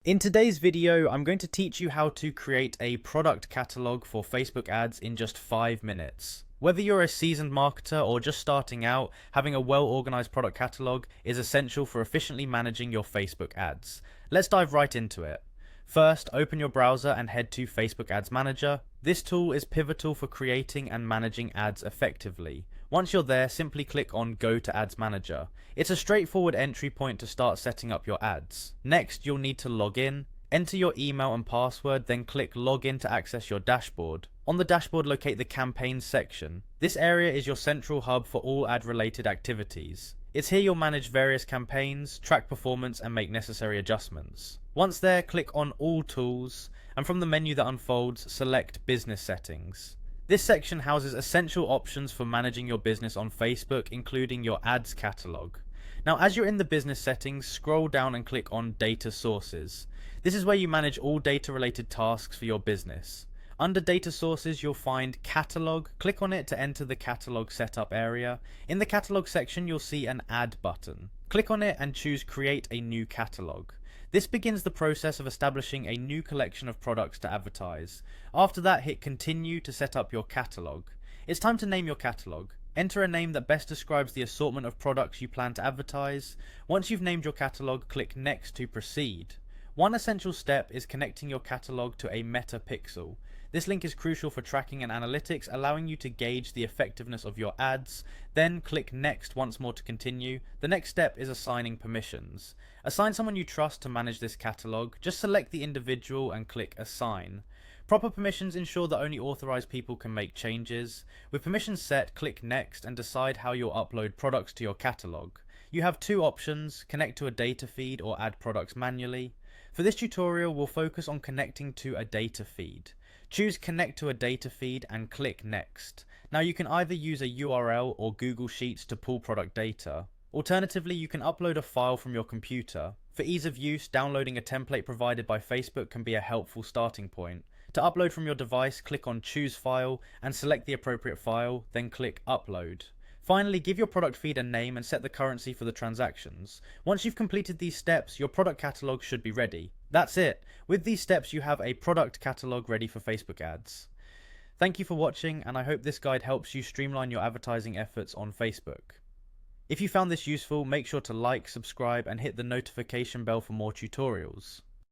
In today's video, I'm going to teach you how to create a product catalog for Facebook ads in just 5 minutes. Whether you're a seasoned marketer or just starting out, having a well-organized product catalog is essential for efficiently managing your Facebook ads. Let's dive right into it. First, open your browser and head to Facebook Ads Manager. This tool is pivotal for creating and managing ads effectively. Once you're there, simply click on Go to Ads Manager. It's a straightforward entry point to start setting up your ads. Next, you'll need to log in. Enter your email and password, then click Login to access your dashboard. On the dashboard, locate the Campaigns section. This area is your central hub for all ad-related activities. It's here you'll manage various campaigns, track performance, and make necessary adjustments. Once there, click on All Tools, and from the menu that unfolds, select Business Settings. This section houses essential options for managing your business on Facebook, including your ads catalog. Now, as you're in the business settings, scroll down and click on Data Sources. This is where you manage all data-related tasks for your business. Under Data Sources, you'll find Catalog. Click on it to enter the Catalog Setup area. In the Catalog section, you'll see an Add button. Click on it and choose Create a New Catalog. This begins the process of establishing a new collection of products to advertise. After that, hit Continue to set up your catalog. It's time to name your catalog. Enter a name that best describes the assortment of products you plan to advertise. Once you've named your catalog, click Next to proceed. One essential step is connecting your catalog to a meta pixel. This link is crucial for tracking and analytics, allowing you to gauge the effectiveness of your ads. Then click Next once more to continue. The next step is assigning permissions. Assign someone you trust to manage this catalog. Just select the individual and click Assign. Proper permissions ensure that only authorized people can make changes. With permissions set, click Next and decide how you'll upload products to your catalog. You have two options: connect to a data feed or add products manually. For this tutorial, we'll focus on connecting to a data feed. Choose Connect to a data feed and click Next. Now you can either use a URL or Google Sheets to pull product data. Alternatively, you can upload a file from your computer. For ease of use, downloading a template provided by Facebook can be a helpful starting point. To upload from your device, click on Choose File and select the appropriate file, then click Upload. Finally, give your product feed a name and set the currency for the transactions. Once you've completed these steps, your product catalog should be ready. That's it. With these steps, you have a product catalog ready for Facebook ads. Thank you for watching, and I hope this guide helps you streamline your advertising efforts on Facebook. If you found this useful, make sure to like, subscribe, and hit the notification bell for more tutorials.